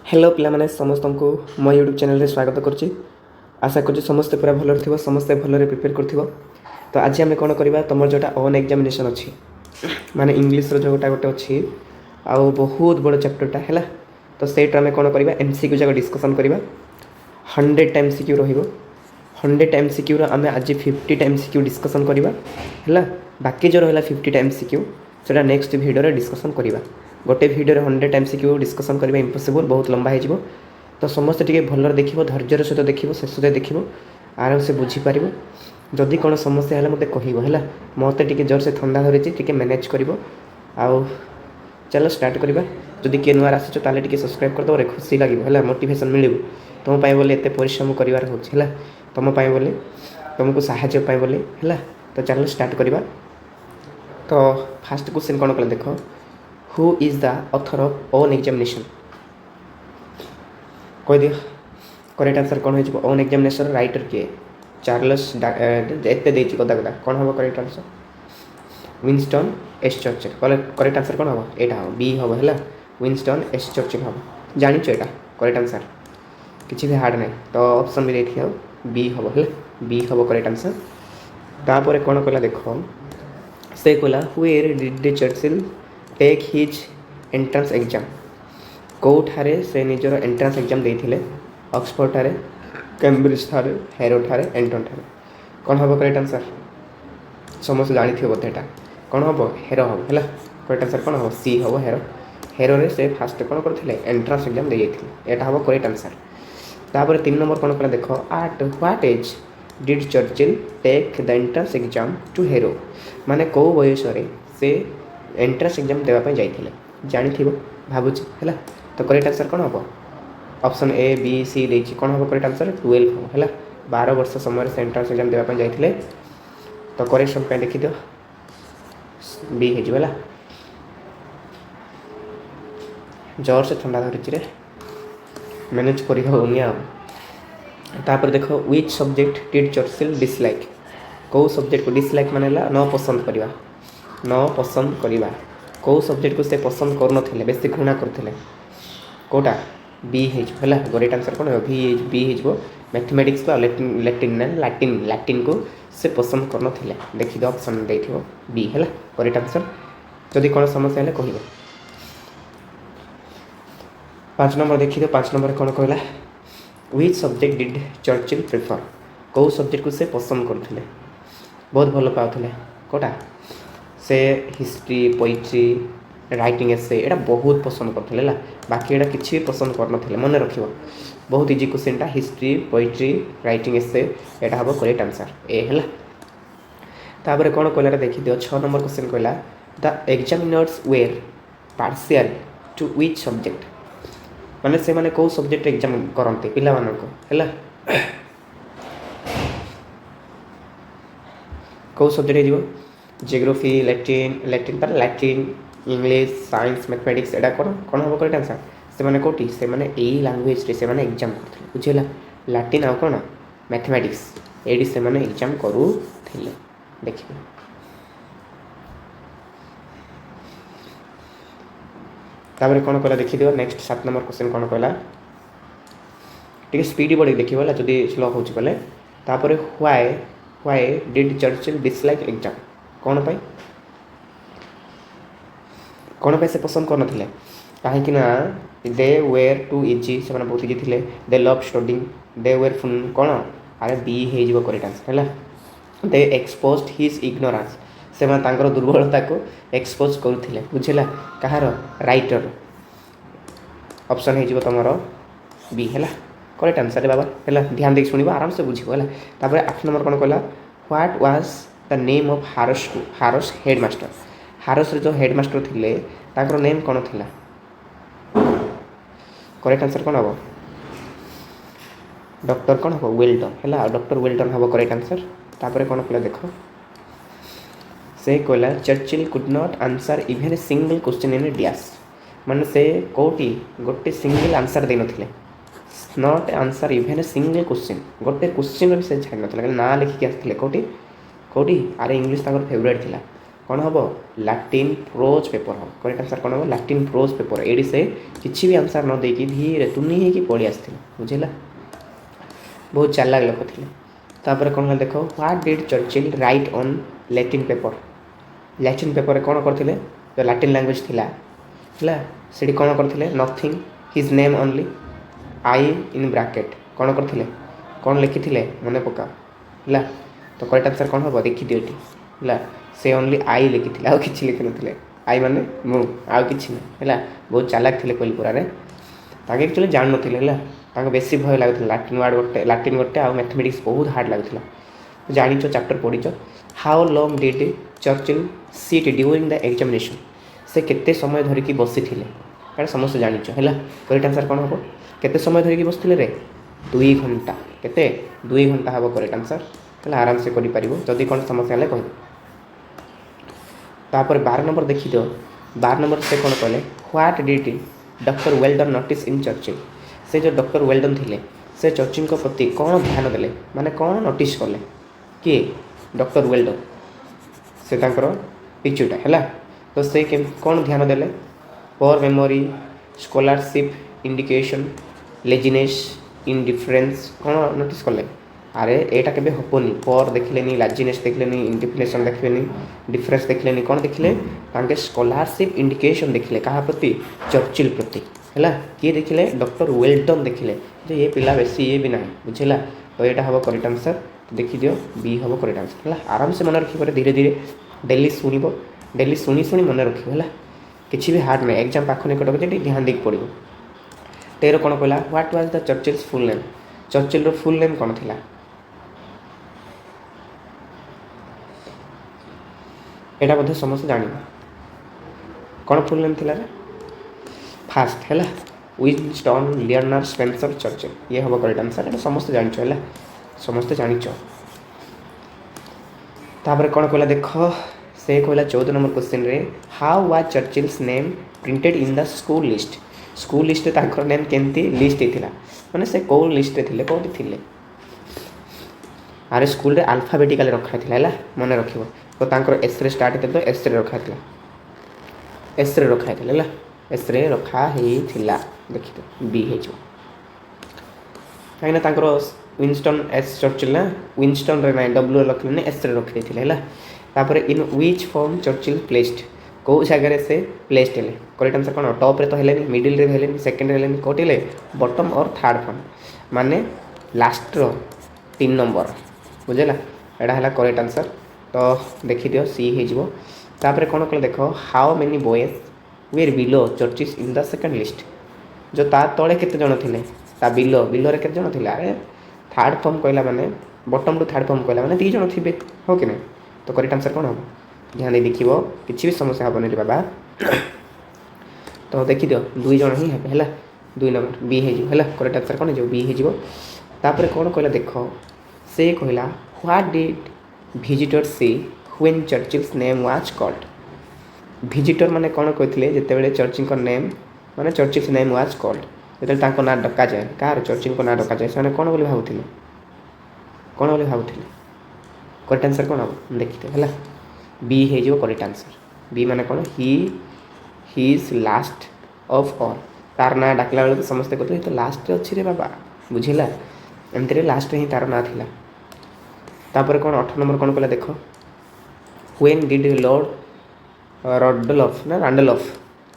Hello पिलामाने समस्त को मो यूट्यूब चैनल रे स्वागत करुच्ची। आशा करुच्ची समस्ते पूरा भलरे थिबो, समस्ते भलरे प्रिपेयर करथिबो। तो आज आम कौन करवा तुम जोटा ओन एग्जामिनेशन अच्छी माने इंग्लीश रो जोटा गोटे अच्छी आउ बहुत बड़ चैप्टरटा है। तो सेटा आम कौन करवा एमसीक्यू जाक डिस्कसन करवा 100 टाइम सीक्यू रहिबो। 100 टाइम सीक्यू आम आज 50 टाइम सीक्यू डिस्कसन करवा है। बाकी जो रहा 50 टाइम सीक्यू से नेक्स्ट भिडियो डिस्कसन करवा। गोटे भिडियो 100 टाइम सीक्यू डिस्कसन करवा इम्पॉसिबल, बहुत लंबा हो। तो समस्त टे भलर देखिए, धैर्यर सहित देखिए, शेष जाए देखिए, आराम से बुझीपार। जदि कौन समस्या है मत कह मत टे जोर से ठंडा धरी टे मैनेज कर। चलो स्टार्ट करवा। जदि किए नुआ आसो ताले सब्सक्राइब करदे और खुशी लगे है, मोटिवेशन मिल तुम बोले एत परिश्रम करार है तुम बोले तुमको साहाଯ୍य बोले है। तो चलो स्टार्ट करवा। तो फास्ट क्वेश्चन कौन कल देख, who is the author of own examination? कह दियो करेक्ट आंसर कौन हो ओन एग्जामिनेशन राइटर किए? चार्ल्स एत गदा गदा कौन हम correct answer? Winston S Churchill. Correct answer कौन हम? यहाँ हम बी हम है, विंस्टन एस चर्चिल हम। जानिच यहाँ करेक्ट आंसर किसी भी हार्ड ना। तो ऑप्शन भी देखिए बी हम है, बी हम करेक्ट आंसर। तापर कौन कहला देख, से कहला where did Churchill take his entrance exam? कौठारे से निजर एंट्रांस एग्जाम देते? ऑक्सफोर्ड ठारे, कैम्ब्रिज ठारे, हेरो ठारे, एंटन ठारे। कौन हम करेक्ट आंसर? समस्त जानी थी बोधे यहाँ कौन हम? हेरो हम है। करेक्ट आंसर कौन हम? सी हम हेरो। हेरो रे से फास्ट कौन करते? एंट्रांस एग्जाम दे जाते। यहाँ हम करेक्ट आंसर। तापर 3 नंबर कौन कहला देख, at what age did Churchill take the entrance exam to Harrow? माने कौ बयस से एंट्रांस एग्जाम देवाई जाइए? जानी भावुँ है। तो करेक्ट आंसर कौन हम? ऑप्शन ए बी सी देती कौन हम करेक्ट आंसर? 12 हम है। 12 वर्ष समय से एंट्रांस एग्जाम देवाई जाइए। तो करेक्शन पे देखी दियो बी है। जोर से ठंडा धरी मैनेज कर देख, which subject did Churchill dislike? कौ सब्जेक्ट को डिसलाइक माने न पसंद करवा, न पसंद करवा। कौ सब्जेक्ट को से पसंद कर बेसी घृणा करते? कौटा? बी है। करेक्ट आंसर कौन है? बी हो मैथमेटिक्स को लैटिन को से पसंद कर देखिए ऑप्शन दे बी है करेक्ट आंसर। जदि कौन समस्या है कह। 5 नंबर देखिए। 5 नंबर कौन कहला, which subject did Churchill prefer? कौ सब्जेक्ट को से पसंद करते? बहुत भल पाते? कौटा? से हिस्ट्री, पोइट्री, राइटिंग एसे यहाँ बहुत पसंद करते। बाकी यहाँ किसी भी पसंद कर मन रख। बहुत easy question, history, poetry, writing essay यहाँ हम करेक्ट आंसर ए है। तापर कौन कहला देखी दियो 6 नंबर क्वेश्चन कहला, the examiners were partial to which subject? माने से माने कौ सब्जेक्ट एग्जाम करते पिला है? कौ सब्जेक्ट हो? Geography, Latin, English, science, mathematics यहाँ कौन हम करेक्ट आंसर? से माने कोटी से माने यही लैंग्वेज रे से माने एग्जाम करते बुझेगा। लैटिन आउ कौन? मैथमेटिक्स ये से माने एग्जाम करूले। देखिए तापर कौन कहला देखी दियो नेक्स्ट 7 नंबर क्वेश्चन कौन कहला, टे स्पीड बढ़ी देखिए जदि स्लो हो बोले। तापर why did Churchill dislike exam? कौन पे से पसंद कर कहीं दे वेर टू इजी, से बहुत इजी थे। दे love studying, they were full कौन? अरे बी हो करेक्ट आंसर है। दे एक्सपोज्ड हिज इग्नोरेंस, से दुर्बलता को एक्सपोज करुले बुझेगा। कहार? राइटर। ऑप्शन हो तुम बी है करेक्ट आंसर बाबा है। ध्यान देख शुण आराम से बुझे है। 8 नंबर कौन कहला, what was the name of Harrow's headmaster? Harrow's जो हेडमास्टर थे ताकर नेम कौन थी? करेक्ट आंसर कौन हम? डॉक्टर कौन हम? वेल्टन है। डॉक्टर वेल्टन हम करेक्ट आंसर। तापर कौन कहला देख, से कहला Churchill could not answer even a single question in dash? माने से कौटी गोटे सिंगल आंसर दे नथिले, not answer even a single question, गोटे क्वेश्चन भी से छाड़ ना लिखिक आसते कौटी कौटी? अरे इंग्लीश फेवरेट थिला कौन हम लाटिन प्रोज पेपर हम करेक्ट आंसर कौन हम लाटिन प्रोज पेपर ये से किसी भी आंसर न देकी धीरे तुनी होगी पढ़ी आसला बुझेगा बहुत चालाक लोक थे तापर कौन देख what did Churchill right on Latin paper कौन करते जो लाटिन लैंग्वेज थिला है से कौन करते nothing his name only I in bracket कौन करते कौन लिखी मन पका है तो करेक्ट आंसर कौन हम देखी दियो है से ओनली आई लिखी आउ कि लिखि ना आई माने मु आउ कि है बहुत चालाक थे कोईलपुरा ताके एक्चुअली जान नथिले है बेसी भय लगुला लाटिन गोटे आउ मैथमेटिक्स बहुत हार्ड लगुला जानिच चैप्टर पढ़ी how long did Churchill seat during the examination से केते समय धरिकी बसी थे क्या समस्त जानिच है करेक्ट आंसर कौन हम केते समय धरिकी बसते रे 2 घंटा केते 2 घंटा हम करेक्ट आंसर है आराम से करि परिबो जदि कोन समस्या ले कह तापर 12 नंबर देखी दो 12 नंबर से कौन कहले what did doctor Weldon notice in Churchill से जो डॉक्टर वेल्डन थे से चर्चिल को प्रति कौन ध्यान देले माने कौन नोटिस कले किए डॉक्टर वेल्डन से पिछुटा है तो से कौन ध्यान देले पर memory scholarship indication laziness indifference कौन नोटिस कले अरे एटा केबे हपनी पर देखिले लाजिनेस देखिले इंडिफरेंस देखिले डिफरेंस देखिले कौन देखिले तांके स्कॉलरशिप इंडिकेशन देखिले कहा प्रति चर्चिल प्रति है किए देखिले डॉक्टर वेल्टन देखिले जो ये पिला बेसी ये भी ना बुझेगा तो यहाँ हम करेक्ट आंसर देखी दियो बी हम करेक्ट आंसर है आराम से मन रखिए धीरे धीरे डेली शुणव डेली शुणी शुणी मन रखिए है किसी भी हार्ड नहीं एग्जाम पाख निकट के ध्यान देख पड़ो 13 कौन कहला what was the Churchill's full name Churchill full name कौन थिला एटा बोधे समस्त जान कौन फुल नेम थिला फास्ट है विंस्टन लियोनार्ड स्पेंसर चर्चिल ये हम करेक्ट आंसर है समस्त जान है समस्त जान तापर कौन कहला देख से कहला 14 नंबर क्वेश्चन रे how was Churchill's name printed in the school list ताकर नेम केमती लिस्ट होता माने से कौ लिस्ट थे कौटी थे अरे स्कूल रे अल्फाबेटिकल रखा है मन रख तो तांकर एस रे स्टार्ट होता तो एस रे रखा एस रे रखा है एस रे रखा देखी तो बी हो कहीं विंस्टन एस चर्चिल ना विंस्टन रे ना डब्ल्यू रखले एस रे रखी है तापर in which form Churchill placed कौ जगह से प्लेस्ड है करेक्ट आंसर कौन टॉप रे तो है मिडिल रे है सेकेंड रे कौटी है बॉटम और थर्ड फॉर्म माने लास्ट रो 3 नंबर बुझेगा एटा है करेक्ट आंसर तो देखी दियो सी हो तापर कौन कल देख how many boys were below Churchill in the second list जो ता तले केते जण थिले ता बिलो रे केते जण थिले अरे थर्ड फॉर्म कहला माने बॉटम टू थर्ड फॉर्म कहला माने 2 जण थिबे हो कि नहीं तो करेक्ट आंसर कौन हम ध्यान दे देखिए किसी भी समस्या हेनी बाबा तो देखी दियो 2 जण ही है 2 नंबर बी है करेक्ट आंसर कौन हो बी हो तापर कौन कहला देख से कहला what did visitor see when Churchill's name was called visitor माने कौन कहते जिते चर्चिल नेम माने चर्चिल्स नेम वाज कॉल्ड जो ना डका जाए कार चर्चिल को ना डका जाए से कौन बोली भावुले कौन बोली भावुले करेक्ट आंसर कौन हम देखते है बी हो करेक्ट आंसर बी माने कौन he is last of all तार ना डाकला बेलू समस्ते कहते तो लास्ट अच्छी रे बाबा बुझेगा एमती लास्ट ही तार ना थिला तापर कौन 8 नंबर कौन कहला देख when did Lord Randolph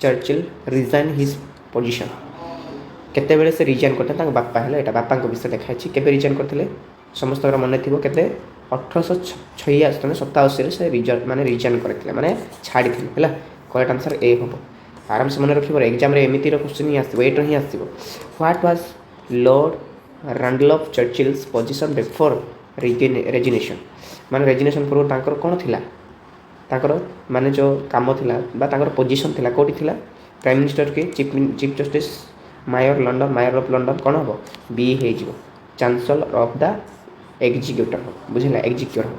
Churchill resign his position केते बेले से रिजाइन करते बापा है यहाँ बापा विषय देखाई केबे रिजाइन करते समस्त मन थी के 1886 से रिजाइन करते माने छाड़ी है करेक्ट आंसर ए हम आराम से मन रखिए एग्जाम एमती क्वेश्चन ही आसो एट्र ही आसो what was Lord Randolph Churchill's position before resignation माने रेजिग्नेशन पूर्व तांकर कौन थिला तांकर माने जो काम थिला बा तांकर पोजीशन थिला कोठी थिला प्राइम मिनिस्टर के chief justice Mayar of London कौन हम बी हो चांसलर ऑफ द एग्जीक्यूटिव बुझे एग्जीक्यूटिव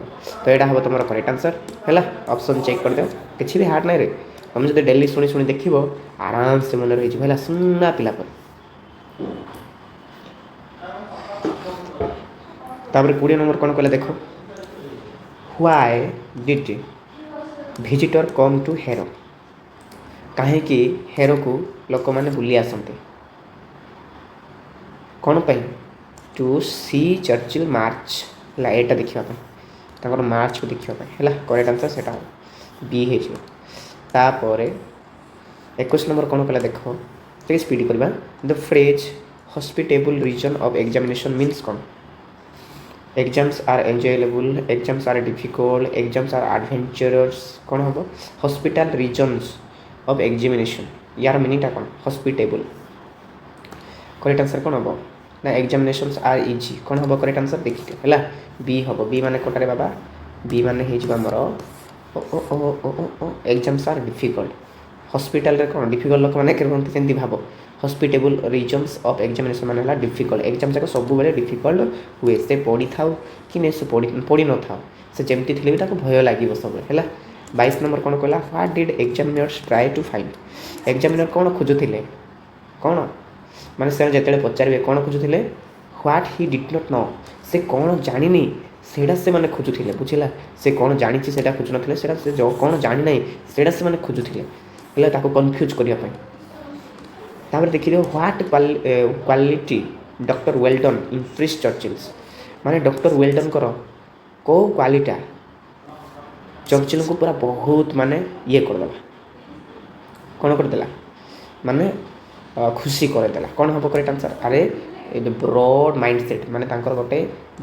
तो यहाँ हम तुम करेक्ट आंसर है ऑप्शन चेक कर दो किसी भी हार्ड ना रे तुम जो डेली शुणी शुणी देख आराम से मन रही है सुना पिला तापर 20 नंबर कौन कहले देख why did visitor come to hero. କାହିଁକି ହେରୋକୁ ଲୋକମାନେ ବୁଲି ଆସନ୍ତି? କ'ଣ ପାଇଁ? ଟୁ ସି ଚର୍ଚ୍ଚିଲ୍ ମାର୍ଚ୍ଚ ହେଲା, ଏଇଟା ଦେଖିବା ପାଇଁ, ତାଙ୍କର ମାର୍ଚ୍ଚକୁ ଦେଖିବା ପାଇଁ ହେଲା। କରେକ୍ଟ ଆନ୍ସର୍ ସେଇଟା ହେବ, ବି ହେଇଯିବ। ତାପରେ 21 ନମ୍ବର କ'ଣ କଲା ଦେଖ, ଟିକେ ସ୍ପିଡ୍ କରିବା। The phrase hospitable reason of examination means କ'ଣ? Exams are enjoyable, exams are difficult, exams are adventurous, କ'ଣ ହେବ? ହସ୍ପିଟାଲ ରିଜନ୍ସ ଅଫ୍ ଏକ୍ଜାମିନେସନ୍, ୟାର ମିନିଂଟା କ'ଣ? ହସ୍ପିଟେବୁଲ୍। କରେକ୍ଟ ଆନ୍ସର୍ କ'ଣ ହେବ ନା ଏକ୍ଜାମିନେସନ୍ସ ଆର୍ ଇଜି। କ'ଣ ହେବ କରେକ୍ଟ ଆନ୍ସର୍ ଦେଖିଦିଅ ହେଲା, ବି ହେବ। ବି ମାନେ କୋଟାରେ ବାବା, ବି ମାନେ ହେଇଯିବ ଆମର ଏକ୍ଜାମ୍ସ ଆର୍ ଡିଫିକଲ୍ଟ। ହସ୍ପିଟାଲରେ କ'ଣ ଡିଫିକଲ୍ଟ ଲୋକମାନେ ରୁହନ୍ତି, ସେମିତି ଭାବ। ହସ୍ପିଟେବୁଲ୍ ରିଜନ୍ସ ଅଫ୍ ଏକ୍ଜାମିନେସନ୍ ମାନେ ହେଲା ଡିଫିକଲ୍ଟ। ଏକ୍ଜାମ୍ ଯାକ ସବୁବେଳେ ଡିଫିକଲ୍ଟ ହୁଏ, ସେ ପଢ଼ିଥାଉ କି ନାଇଁ ସେ ପଢ଼ିନଥାଉ, ସେ ଯେମିତି ଥିଲେ ବି ତାକୁ ଭୟ ଲାଗିବ ସବୁବେଳେ ହେଲା। 22 ନମ୍ବର କ'ଣ କହିଲା? What did examiners try to find? Examiner କ'ଣ ଖୋଜୁଥିଲେ? କ'ଣ ମାନେ ସେ ଯେତେବେଳେ ପଚାରିବେ କ'ଣ ଖୋଜୁଥିଲେ? What he did not know, ସେ କ'ଣ ଜାଣିନି ସେଇଟା ସେମାନେ ଖୋଜୁଥିଲେ, ବୁଝିଲା। ସେ କ'ଣ ଜାଣିଛି ସେଇଟା ଖୋଜୁନଥିଲେ, ସେଇଟା ସେ କ'ଣ ଜାଣିନାହିଁ ସେଇଟା ସେମାନେ ଖୋଜୁଥିଲେ ହେଲେ ତାକୁ କନଫ୍ୟୁଜ୍ କରିବା ପାଇଁ। ତାପରେ ଦେଖିଦିଅ ହ୍ୱାଟ୍ କ୍ୱାଲିଟି ଡକ୍ଟର ୱେଲ୍ଡନ୍ ଇମ୍ପ୍ରେସ୍ ଚର୍ଚ୍ଚିଲ୍ସ, ମାନେ ଡକ୍ଟର ୱେଲ୍ଡନ୍ଙ୍କର କେଉଁ କ୍ୱାଲିଟିଟା ଚର୍ଚ୍ଚିଲ୍ଙ୍କୁ ପୁରା ବହୁତ ମାନେ ଇଏ କରିଦେଲା, କ'ଣ କରିଦେଲା ମାନେ ଖୁସି କରିଦେଲା। କ'ଣ ହେବ କରେକ୍ଟ ଆନ୍ସର୍? ଆରେ ବ୍ରଡ୍ ମାଇଣ୍ଡସେଟ୍, ମାନେ ତାଙ୍କର ଗୋଟେ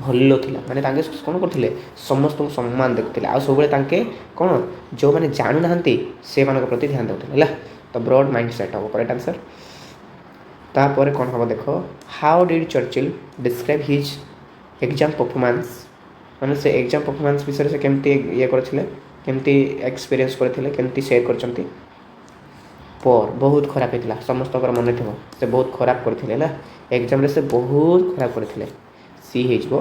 ଭଲ ଥିଲା, ମାନେ ତାଙ୍କେ କ'ଣ କରୁଥିଲେ? ସମସ୍ତଙ୍କୁ ସମ୍ମାନ ଦେଖୁଥିଲେ, ଆଉ ସବୁବେଳେ ତାଙ୍କେ କ'ଣ ଯେଉଁମାନେ ଜାଣୁନାହାନ୍ତି ସେମାନଙ୍କ ପ୍ରତି ଧ୍ୟାନ ଦେଉଥିଲେ ହେଲା। ତ ବ୍ରଡ୍ ମାଇଣ୍ଡସେଟ୍ ହେବ କରେକ୍ଟ ଆନ୍ସର୍। ତାପରେ କ'ଣ ହେବ ଦେଖ, how did Churchill describe his exam performance, ମାନେ ସେ ଏକ୍ଜାମ୍ ପରଫର୍ମାନ୍ସ ବିଷୟରେ ସେ କେମିତି ଇଏ କରିଥିଲେ, କେମିତି ଏକ୍ସପିରିଏନ୍ସ କରିଥିଲେ, କେମିତି ସେୟାର କରିଛନ୍ତି? ବହୁତ ଖରାପ ହେଇଥିଲା, ସମସ୍ତଙ୍କର ମନେ ଥିବ ସେ ବହୁତ ଖରାପ କରିଥିଲେ ହେଲା। ଏକ୍ଜାମ୍ରେ ସେ ବହୁତ ଖରାପ କରିଥିଲେ, ସି ହେଇଯିବ।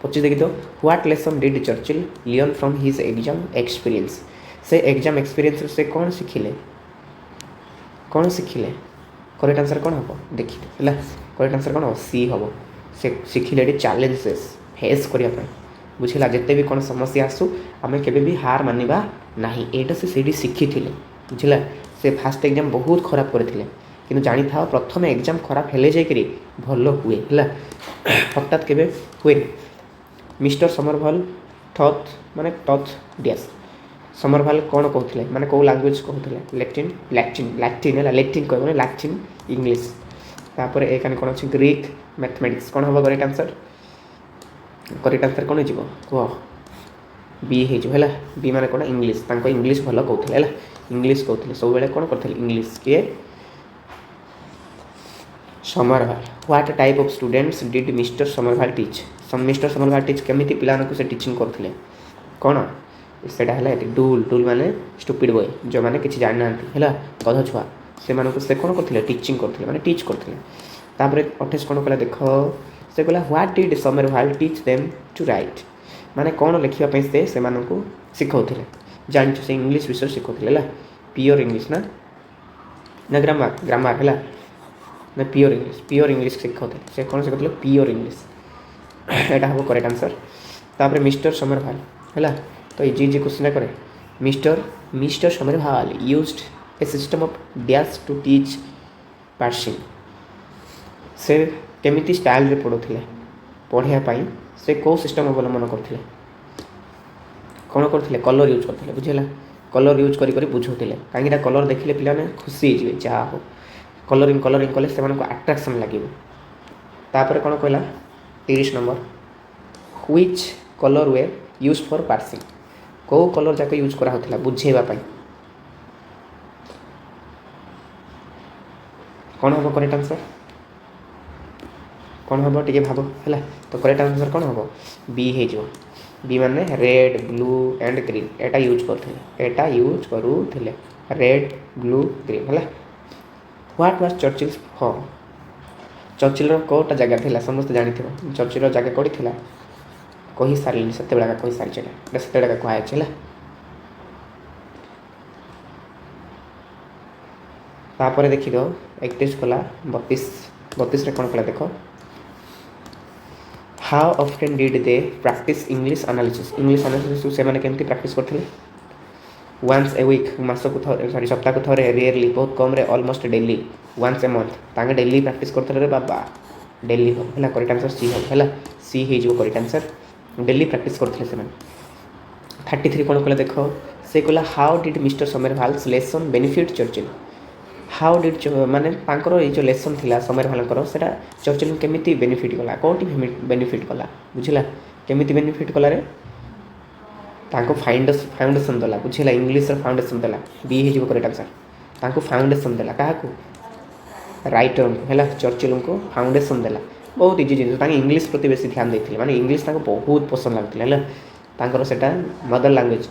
25 ଦେଖିଦିଅ, what lesson did Churchill learn from his exam experience, ସେ ଏକ୍ଜାମ୍ ଏକ୍ସପିରିଏନ୍ସରୁ ସେ କ'ଣ ଶିଖିଲେ? କ'ଣ ଶିଖିଲେ? କରେକ୍ଟ ଆନ୍ସର୍ କ'ଣ ହେବ ଦେଖିଦିଅ ହେଲା। କରେକ୍ଟ ଆନ୍ସର୍ କ'ଣ ହେବ? ସି ହେବ। ସେ ଶିଖିଲେ ଏଠି ଚ୍ୟାଲେଞ୍ଜେସ୍ ଫେସ୍ କରିବା ପାଇଁ, ବୁଝିଲା। ଯେତେ ବି କ'ଣ ସମସ୍ୟା ଆସୁ ଆମେ କେବେ ବି ହାର ମାନିବା ନାହିଁ, ଏଇଟା ସେ ସେଇଠି ଶିଖିଥିଲେ, ବୁଝିଲା। ସେ ଫାଷ୍ଟ ଏକ୍ଜାମ୍ ବହୁତ ଖରାପ କରିଥିଲେ, କିନ୍ତୁ ଜାଣିଥାଅ ପ୍ରଥମେ ଏକ୍ଜାମ୍ ଖରାପ ହେଲେ ଯାଇକରି ଭଲ ହୁଏ ହେଲା, ହଠାତ୍ କେବେ ହୁଏନି। ମିଷ୍ଟର ସମରଭାଲ ଟଥ୍, ମାନେ ଟଥ୍ ଡ୍ୟାସ୍, ସମରଭାଲ କ'ଣ କହୁଥିଲେ, ମାନେ କେଉଁ ଲାଙ୍ଗୁଏଜ୍ କହୁଥିଲେ? ଲାଟିନ୍ ହେଲା, ଲାଟିନ୍ କହିବ ନା, ଲାଟିନ୍ ଇଂଲିଶ। ତାପରେ ଏখানে କ'ଣ ଅଛି? Greek, mathematics. କ'ଣ ହେବ କରେକ୍ଟ ଆନ୍ସର୍? କରେକ୍ଟ ଆନ୍ସର୍ କ'ଣ ହେଇଯିବ କୁହ? ବି ହେଇଯିବ ହେଲା। ବି ମାନେ କ'ଣ? ଇଂଲିଶ, ତାଙ୍କ ଇଂଲିଶ ଭଲ କହୁଥିଲେ ହେଲା, ଇଂଲିଶ କହୁଥିଲେ ସବୁବେଳେ, କ'ଣ କରୁଥିଲେ? ଇଂଲିଶ। କିଏ? Somervell. What type of students did mister Somervell teach, mister Somervell teach କେମିତି ପିଲାମାନଙ୍କୁ ସେ ଟିଚିଂ କରୁଥିଲେ? କ'ଣ ସେଇଟା ହେଲା ଏଠି ଡୁଲ୍ ମାନେ ଷ୍ଟୁପିଡ୍ ବୟ, ଯେଉଁମାନେ କିଛି ଜାଣିନାହାନ୍ତି ହେଲା, ଗଧ ଛୁଆ, ସେମାନଙ୍କୁ ସେ କ'ଣ କରୁଥିଲେ? ଟିଚିଂ କରୁଥିଲେ, ମାନେ ଟିଚ୍ କରୁଥିଲେ। ତାପରେ 28 କ'ଣ କଲା ଦେଖ, ସେ କହିଲା what did Somervell teach them to write, ମାନେ କ'ଣ ଲେଖିବା ପାଇଁ ସେ ସେମାନଙ୍କୁ ଶିଖାଉଥିଲେ? ଜାଣିଛ ସେ ଇଂଲିଶ ବିଷୟରେ ଶିଖାଉଥିଲେ ହେଲା, ପିଓର ଇଂଲିଶ ନା ଗ୍ରାମାର ହେଲା, ନା ପିଓର ଇଂଲିଶ ଶିଖାଉଥିଲେ। ସେ କ'ଣ ଶିଖାଉଥିଲେ? ପିଓର ଇଂଲିଶ, ଏଇଟା ହେବ କରେକ୍ଟ ଆନ୍ସର୍। ତାପରେ ମିଷ୍ଟର ସମରଭାଲ ହେଲା, ତ ଇଜି କ୍ୱେଶ୍ଚିନ୍ କରେ। Mister Somervell used a system of dash to teach parsing, ସେ କେମିତି ଷ୍ଟାଇଲ୍ରେ ପଢ଼ୁଥିଲେ? ପଢ଼ିବା ପାଇଁ ସେ କେଉଁ ସିଷ୍ଟମ୍ ଅବଲମ୍ବନ କରୁଥିଲେ? କ'ଣ କରୁଥିଲେ? କଲର୍ ୟୁଜ୍ କରୁଥିଲେ, ବୁଝିଲା। କଲର୍ ୟୁଜ୍ କରି ବୁଝାଉଥିଲେ, କାହିଁକିନା କଲର୍ ଦେଖିଲେ ପିଲାମାନେ ଖୁସି ହେଇଯିବେ, ଯାହା ହଉ କଲରିଂ କଲେ ସେମାନଙ୍କୁ ଆଟ୍ରାକ୍ସନ୍ ଲାଗିବ। ତାପରେ କ'ଣ କହିଲା 30 number, which colour were use for parsing, କେଉଁ କଲର୍ ଯାକ ୟୁଜ୍ କରାହେଉଥିଲା ବୁଝେଇବା ପାଇଁ? କ'ଣ ହେବ କରେକ୍ଟ ଆନ୍ସର୍? କ'ଣ ହେବ ଟିକେ ଭାବ ହେଲା। ତ କରେକ୍ଟ ଆନ୍ସର୍ କ'ଣ ହେବ? ବି ହେଇଯିବ। ବି ମାନେ ରେଡ୍, ବ୍ଲୁ ଆଣ୍ଡ ଗ୍ରୀନ୍, ଏଇଟା ୟୁଜ୍ କରୁଥିଲେ, ରେଡ୍, ବ୍ଲୁ, ଗ୍ରୀନ୍ ହେଲା। ହ୍ୱାଟ୍ ୱାଜ୍ ଚର୍ଚ୍ଚିଲ୍ସ ହୋମ୍, ଚର୍ଚ୍ଚିଲ୍ର କେଉଁଟା ଜାଗା ଥିଲା? ସମସ୍ତେ ଜାଣିଥିବ ଚର୍ଚ୍ଚିଲ୍ର ଜାଗା କେଉଁଠି ଥିଲା? କହିସାରିଲିନି, ସେତେବେଳେ କହିସାରିଛି, ଏଇଟା ସେତେବେଳେ କୁହାଯାଇଛି ହେଲା। ତାପରେ ଦେଖିଦିଅ 31 କଲା, 32ରେ କ'ଣ କଲା ଦେଖ, how often did they practise English analysis, English analysis ସେମାନେ କେମିତି ପ୍ରାକ୍ଟିସ୍ କରିଥିଲେ? ୱାନ୍ସ ଏ ୱିକ୍ ମାସକୁ ସରି ସପ୍ତାହକୁ ଥରେ, ରେୟାରଲି ବହୁତ କମ୍ରେ, ଅଲମୋଷ୍ଟ ଡେଲି, ୱାନ୍ସ ଏ ମନ୍ଥ ତାଙ୍କେ ଡେଲି ପ୍ରାକ୍ଟିସ୍ କରୁଥିଲେ ରେ ବାବା, ଡେଲି ହେବ ହେଲା, କରେକ୍ଟ ଆନ୍ସର୍ ସି ହେବ ହେଲା, ସି ହେଇଯିବ କରେକ୍ଟ ଆନ୍ସର୍, ଡେଲି ପ୍ରାକ୍ଟିସ୍ କରୁଥିଲେ ସେମାନେ। 33 କ'ଣ କହିଲା ଦେଖ, ସେ କହିଲା how did mister Somervell's lesson benefit Churchill. How did ମାନେ ତାଙ୍କର ଏଇ ଯେଉଁ ଲେସନ୍ ଥିଲା ସମରଭାଲଙ୍କର ସେଇଟା ଚର୍ଚ୍ଚିଲ୍କୁ କେମିତି ବେନିଫିଟ୍ କଲା, କେଉଁଠି ବେନିଫିଟ୍ କଲା ବୁଝିଲା, କେମିତି ବେନିଫିଟ୍ କଲାରେ, ତାଙ୍କୁ ଫାଉଣ୍ଡେସନ୍ ଦେଲା ବୁଝିଲା, ଇଂଲିଶର ଫାଉଣ୍ଡେସନ୍ ଦେଲା, ବି ହେଇଯିବ କରେକ୍ଟ ଆନ୍ସର୍। ତାଙ୍କୁ ଫାଉଣ୍ଡେସନ୍ ଦେଲା କାହାକୁ, ରାଇଟରଙ୍କୁ ହେଲା, ଚର୍ଚ୍ଚିଲ୍ଙ୍କୁ ଫାଉଣ୍ଡେସନ୍ ଦେଲା। ବହୁତ ଇଜି ଜିନିଷ, ତାଙ୍କେ ଇଂଲିଶ ପ୍ରତି ବେଶୀ ଧ୍ୟାନ ଦେଇଥିଲେ, ମାନେ ଇଂଲିଶ ତାଙ୍କୁ ବହୁତ ପସନ୍ଦ ଲାଗୁଥିଲା ହେଲା, ତାଙ୍କର ସେଇଟା mother language.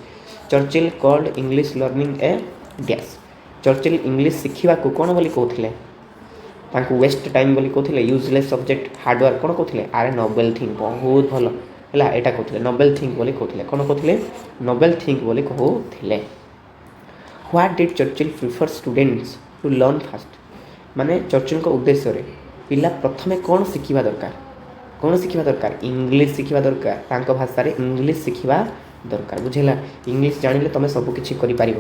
Churchill called English learning a dash. Churchill English ଶିଖିବାକୁ କ'ଣ ବୋଲି କହୁଥିଲେ, ତାଙ୍କୁ ୱେଷ୍ଟ ଟାଇମ୍ ବୋଲି କହୁଥିଲେ, ୟୁଜଲେସ୍ ସବଜେକ୍ଟ, ହାର୍ଡ଼ୱାର୍କ କ'ଣ କହୁଥିଲେ, ଆରେ ନୋବେଲ୍ ଥିଙ୍ଗ, ବହୁତ ଭଲ ହେଲା, ଏଇଟା କହୁଥିଲେ ନୋବେଲ୍ ଥିଙ୍ଗ ବୋଲି କହୁଥିଲେ, କ'ଣ କହୁଥିଲେ, ନୋବେଲ୍ ଥିଙ୍ଗ ବୋଲି କହୁଥିଲେ। What did Churchill prefer students to learn fast. ମାନେ ଚର୍ଚ୍ଚିଲ୍ଙ୍କ ଉଦ୍ଦେଶ୍ୟରେ ପିଲା ପ୍ରଥମେ କ'ଣ ଶିଖିବା ଦରକାର, କ'ଣ ଶିଖିବା ଦରକାର, ଇଂଲିଶ ଶିଖିବା ଦରକାର, ତାଙ୍କ ଭାଷାରେ ଇଂଲିଶ ଶିଖିବା ଦରକାର ବୁଝିଲା। ଇଂଲିଶ ଜାଣିଲେ ତୁମେ ସବୁକିଛି କରିପାରିବ,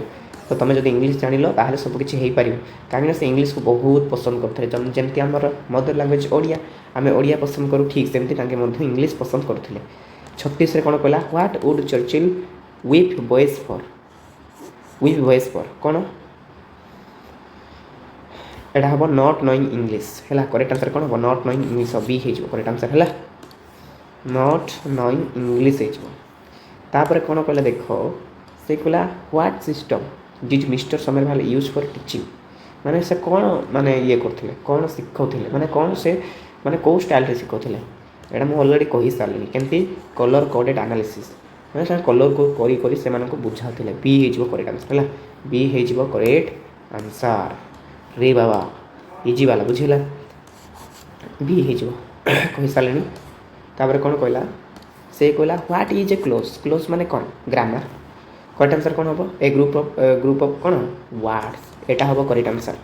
ତ ତୁମେ ଯଦି ଇଂଲିଶ ଜାଣିଲ ତାହେଲେ ସବୁକିଛି ହେଇପାରିବ, କାହିଁକିନା ସେ ଇଂଲିଶକୁ ବହୁତ ପସନ୍ଦ କରୁଥିଲେ, ଯେମିତି ଆମର ମଦର ଲାଙ୍ଗୁଏଜ୍ ଓଡ଼ିଆ, ଆମେ ଓଡ଼ିଆ ପସନ୍ଦ କରୁ, ଠିକ୍ ସେମିତି ତାଙ୍କେ ମଧ୍ୟ ଇଂଲିଶ ପସନ୍ଦ କରୁଥିଲେ। 36ରେ କ'ଣ କହିଲା, what would Churchill whip boys for. Whip boys for କ'ଣ, ଏଇଟା ହେବ ନଟ୍ ନୋଇଂ ଇଂଲିଶ ହେଲା, କରେକ୍ଟ ଆନ୍ସର୍ କ'ଣ ହେବ, ନଟ୍ ନୋଇଂ ଇଂଲିଶ, ବି ହେଇଯିବ କରେକ୍ଟ ଆନ୍ସର୍ ହେଲା, ନଟ୍ ନୋଇଂ ଇଂଲିଶ ହେଇଯିବ। ତାପରେ କ'ଣ କହିଲା ଦେଖ, ସେ କହିଲା what system did mister Somervell use for teaching. ମାନେ ସେ କ'ଣ ମାନେ ଇଏ କରୁଥିଲେ, କ'ଣ ଶିଖାଉଥିଲେ, ମାନେ କ'ଣ ସେ ମାନେ କେଉଁ ଷ୍ଟାଇଲ୍ରେ ଶିଖାଉଥିଲେ, ଏଇଟା ମୁଁ ଅଲରେଡ଼ି କହିସାରିଲିଣି, କେମିତି କଲର୍ କୋଡ଼େଡ଼ ଆନାଲିସିସ୍, ମାନେ ସେମାନେ କଲର୍କୁ କରି କରି ସେମାନଙ୍କୁ ବୁଝାଉଥିଲେ, ବି ହେଇଯିବ କରେକ୍ଟ ଆନ୍ସର୍ ହେଲା, ବି ହେଇଯିବ କରେକ୍ଟ ଆନ୍ସର୍, ରେ ବାବା ଇଜି ବାଲା ବୁଝିଲା, ବି ହେଇଯିବ କହିସାରିଲିଣି। ତାପରେ କ'ଣ କହିଲା, ସେ କହିଲା what is a close. Close ମାନେ କ'ଣ, ଗ୍ରାମାର, କରେକ୍ଟ ଆନ୍ସର୍ କ'ଣ ହେବ, ଏ ଗ୍ରୁପ୍ ଅଫ୍ କ'ଣ ୱାର୍ଡ଼ସ୍, ଏଇଟା ହେବ କରେକ୍ଟ ଆନ୍ସର୍।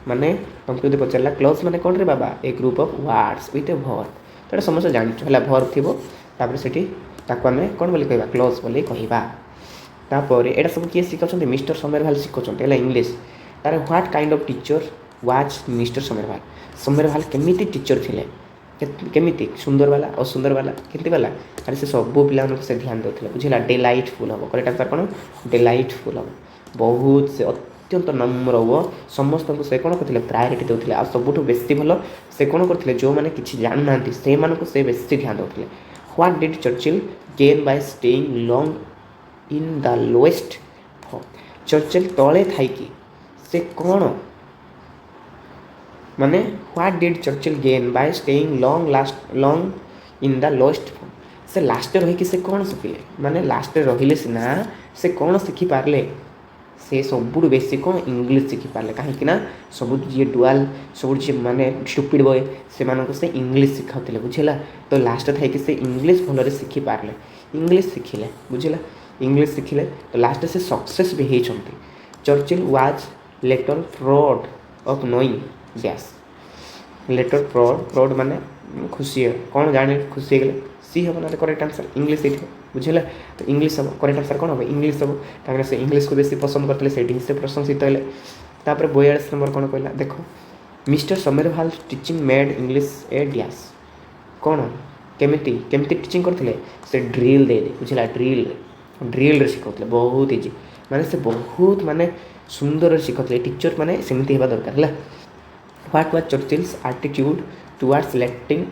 ମାନେ ତୁମକୁ ଯଦି ପଚାରିଲା କ୍ଲୋଜ୍ ମାନେ କ'ଣ ରେ ବାବା, a group of words with a verb, ତ ଏଇଟା ସମସ୍ତେ ଜାଣିଛୁ ହେଲା, ଭର୍ବ ଥିବ, ତାପରେ ସେଠି ତାକୁ ଆମେ କ'ଣ ବୋଲି କହିବା, କ୍ଲୋଜ୍ ବୋଲି କହିବା। ତାପରେ ଏଇଟା ସବୁ କିଏ ଶିଖାଉଛନ୍ତି, ମିଷ୍ଟର ସମରଭାଲ ଶିଖାଉଛନ୍ତି ହେଲା ଇଂଲିଶ। ତାର what kind of teacher was mister Somervell. Somervell କେମିତି ଟିଚର୍ ଥିଲେ, କେମିତି ସୁନ୍ଦର ବାଲା ଅସୁନ୍ଦର ବାଲା କେମିତି ବାଲା, ଆରେ ସେ ସବୁ ପିଲାମାନଙ୍କୁ ସେ ଧ୍ୟାନ ଦେଉଥିଲେ ବୁଝିଲା, ଡେଲାଇଟଫୁଲ୍ ହେବ, କରେକ୍ଟ ଆନ୍ସର୍ କ'ଣ, ଡେଲାଇଟଫୁଲ୍ ହେବ, ବହୁତ ସେ ଅତ୍ୟନ୍ତ ନମ୍ର ଓ ସମସ୍ତଙ୍କୁ ସେ କ'ଣ କରୁଥିଲେ, ପ୍ରାୟୋରିଟି ଦେଉଥିଲେ, ଆଉ ସବୁଠୁ ବେଶୀ ଭଲ ସେ କ'ଣ କରୁଥିଲେ, ଯେଉଁମାନେ କିଛି ଜାଣୁନାହାନ୍ତି ସେମାନଙ୍କୁ ସେ ବେଶୀ ଧ୍ୟାନ ଦେଉଥିଲେ। What did Churchill gain by staying long in the lowest form. Churchill ତଳେ ଥାଇକି ସେ କ'ଣ ମାନେ what did Churchill gain by staying long in the lowest form. ସେ ଲାଷ୍ଟରେ ରହିକି ସେ କ'ଣ ଶିଖିଲେ, ମାନେ ଲାଷ୍ଟରେ ରହିଲେ ସିନା ସେ କ'ଣ ଶିଖିପାରିଲେ, ସେ ସବୁଠୁ ବେଶୀ କ'ଣ ଇଂଲିଶ ଶିଖିପାରିଲେ, କାହିଁକିନା ସବୁ ଯିଏ ଡୁଆଲ୍, ସବୁ ଯିଏ ମାନେ ଷ୍ଟୁପିଡ୍ ବୟ ସେମାନଙ୍କୁ ସେ ଇଂଲିଶ ଶିଖାଉଥିଲେ ବୁଝିଲା, ତ ଲାଷ୍ଟ ଥାଇକି ସେ ଇଂଲିଶ ଭଲରେ ଶିଖିପାରିଲେ, ଇଂଲିଶ ଶିଖିଲେ ବୁଝିଲା, ଇଂଲିଶ ଶିଖିଲେ ତ ଲାଷ୍ଟରେ ସେ ସକ୍ସେସ୍ ବି ହେଇଛନ୍ତି। Churchill was later proud of knowing dash. Later proud ମାନେ ଖୁସି, କ'ଣ ଜାଣି ଖୁସି ହେଇଗଲେ, ସି ହେବ ନା କରେକ୍ଟ ଆନ୍ସର୍, ଇଂଲିଶ ହେଇଥିବ ବୁଝିଲା, ତ ଇଂଲିଶ ହେବ କରେକ୍ଟ ଆନ୍ସର୍, କ'ଣ ହେବ ଇଂଲିଶ ହେବ, କାହିଁକିନା ସେ ଇଂଲିଶକୁ ବେଶୀ ପସନ୍ଦ କରିଥିଲେ, ସେଇଠି ହିଁ ସେ ପ୍ରଶଂସିତ ହେଲେ। ତାପରେ 42 ନମ୍ବର କ'ଣ କହିଲା ଦେଖ, ମିଷ୍ଟର ସମରଭାଲ ଟିଚିଂ ମେଡ୍ ଇଂଲିଶ ଏ ଡ୍ୟାସ୍। କ'ଣ କେମିତି ଟିଚିଂ କରିଥିଲେ, ସେ ଡ୍ରିଲ୍ ଦେଇଦେଇ ବୁଝିଲା, ଡ୍ରିଲ୍ରେ ଶିଖାଉଥିଲେ, ବହୁତ ଇଜି, ମାନେ ସେ ବହୁତ ମାନେ ସୁନ୍ଦରରେ ଶିଖାଉଥିଲେ, ଟିଚର୍ ମାନେ ସେମିତି ହେବା ଦରକାର ହେଲା। What was Churchill's attitude towards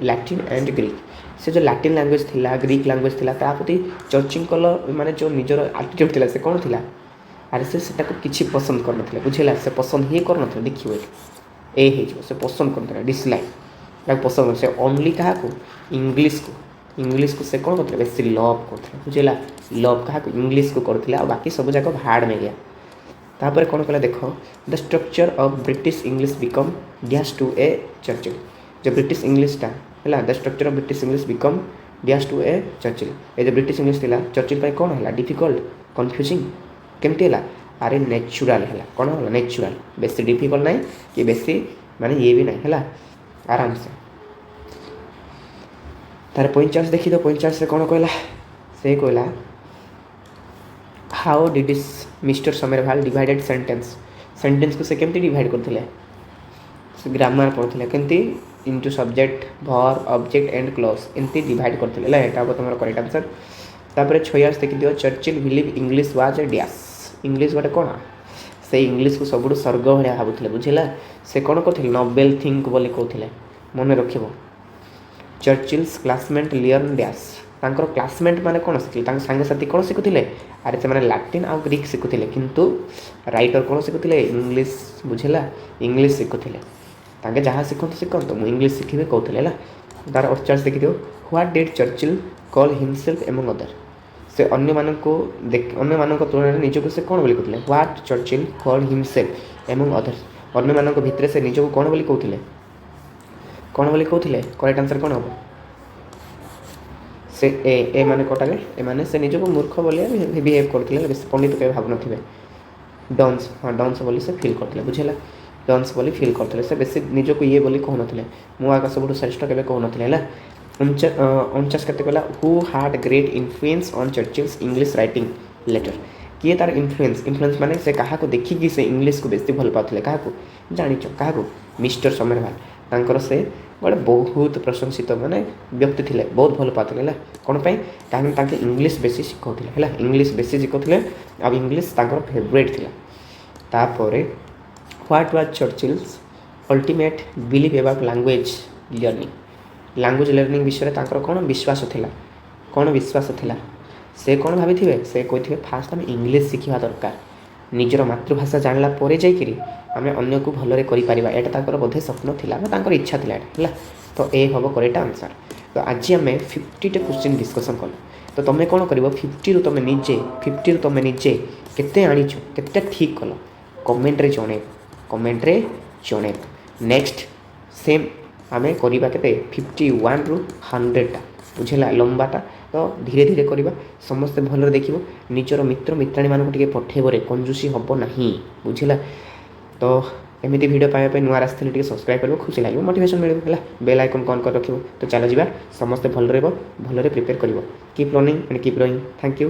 Latin and Greek. ସେ ଯେଉଁ ଲାଟିନ୍ ଲାଙ୍ଗୁଏଜ୍ ଥିଲା, ଗ୍ରୀକ୍ ଲାଙ୍ଗୁଏଜ୍ ଥିଲା, ତା ପ୍ରତି ଚର୍ଚ୍ଚିଙ୍କର ମାନେ ଯେଉଁ ନିଜର ଆଟିଟ୍ୟୁଡ଼୍ ଥିଲା ସେ କ'ଣ ଥିଲା, ଆରେ ସେ ସେଟାକୁ କିଛି ପସନ୍ଦ କରୁନଥିଲେ ବୁଝିଲା, ସେ ପସନ୍ଦ ହିଁ କରୁନଥିଲେ, ଦେଖିବ ଏଠି ଏ ହେଇଯିବ, ସେ ପସନ୍ଦ କରୁନଥିଲେ, ଡିସଲାଇକ୍, ତାକୁ ପସନ୍ଦ କରୁଥିଲେ, ସେ ଓନ୍ଲି କାହାକୁ, ଇଂଲିଶକୁ ସେ କ'ଣ କରୁଥିଲେ, ବେଶୀ ଲଭ୍ କରୁଥିଲେ ବୁଝିଲା, ଲଭ୍ କାହାକୁ, ଇଂଲିଶକୁ କରୁଥିଲେ, ଆଉ ବାକି ସବୁ ଯାକ ଭାଡ଼ ମେଗିଆ। ତାପରେ କ'ଣ କଲା ଦେଖ, the structure of British English become dash to a Churchill. ଯେଉଁ ବ୍ରିଟିଶ ଇଂଲିଶଟା ହେଲା, the structure of British English become dash to a Churchill. ଏ ଯେଉଁ ବ୍ରିଟିଶ ଇଂଲିଶ ଥିଲା ଚର୍ଚ୍ଚିଲ୍ ପାଇଁ କ'ଣ ହେଲା, ଡିଫିକଲ୍ଟ, କନଫ୍ୟୁଜିଂ, କେମିତି ହେଲା, ଆରେ ନେଚୁରାଲ୍ ହେଲା, କ'ଣ ହେଲା ନେଚୁରାଲ୍, ବେଶୀ ଡିଫିକଲ୍ଟ ନାହିଁ କି ବେଶୀ ମାନେ ଇଏ ବି ନାହିଁ ହେଲା, ଆରାମସେ। ତାର 45 ଦେଖିଦ, 45ରେ କ'ଣ କହିଲା, ସେ କହିଲା how did mister Somervell divided sentence को से केमती डिवाइड करथिले ग्रामर पढ़ुଥିଲେ केमती into subject verb object and clause एमती डिवाइड करथिले ला एटा तुम करेक्ट आंसर। तापर 46 देखि दियो Churchill believe English was a dash English गोटे कौन से इंग्लिश को सबुठ स्वर्ग भाया भावुले बुझेगा से कौन कहते नोबेल थिंक बोली कहते मन रखिब चर्चिल्स क्लासमेट लियर्न डैश तांकर क्लासमेट माने कौन शिखुले सांगे साथी कौन शिखुले अरे से लाटिन आउ ग्रीक शिखुले किंतु राइटर कौन शिखुले इंग्लिश बुझेगा इंग्लिश शिखुले तांगे जहाँ शिखते शिखत मुझे इंग्लिश शिखे कहते तार 48 देखी दियो what did Churchill call himself among other से अन्य मान तुलन निजक से कौन बोली कहते what Churchill call himself among other अन्य मान भितर से निजक कौन बोली कहते करेक्ट आंसर कौन हम से ए माने कटाले ए माने से निजक मूर्ख बोली बिहेव करते पंडित कहीं भाव थे डन्स हाँ डन्स बोली से फिल करते बुझेगा डन्स बोली फिल करते से बेसी निजक ये बोली कहन मु आका सब श्रेष्ठ के कहन 49 केते कहला who had great influence on Churchill's English writing later किए तार इन्फ्लुएंस माने से कहा को देखिकी से इंग्लिश को बेसी भल पाते क्या जानिच क्या मिस्टर समरभाल तांकर से गोटे बहुत प्रशंसित माने व्यक्ति थे बहुत भल पाते है कौन कहीं इंग्लिश बेसी शिखाते है इंग्लिश बेसी शिखाते आ इंग्लिश तांकर फेवरेट थी तापर what was Churchill's ultimate believe about language learning विषय तांकर कौन विश्वास थिला से कौन भाभी से कही फास्ट आम इंग्लिश शिखा दरकार निजर मातृभाषा जानला परे जाइकरी आम अन्य को भलरे करिपारिबा एटा तांकर बोधे स्वप्न थिला तांकर इच्छा थिला है तो ए हम करेक्ट आंसर। तो आज आम 50 क्वेश्चन डिस्कसन कल तो तुम कौन कर 50 रु तुम निजे केते आनीच केते ठीक कल कमेंट रे जणे नेक्स्ट सेम आम करवा के 51 रु 100 बुझेगा लंबाटा तो धीरे धीरे करवा समस्ते भल देखिए निजर मित्र मित्राणी मानक पठेबरे कंजूसी हम ना बुझेगा तो एमती वीडियो पाइबा नुआ आसती सब्सक्राइब कर खुशी लगे मोटिवेशन मिले बेल आइकन कौन कर रखिए तो चलो जा समस्ते भल भलरे प्रिपेयर कर keep learning and keep growing thank you.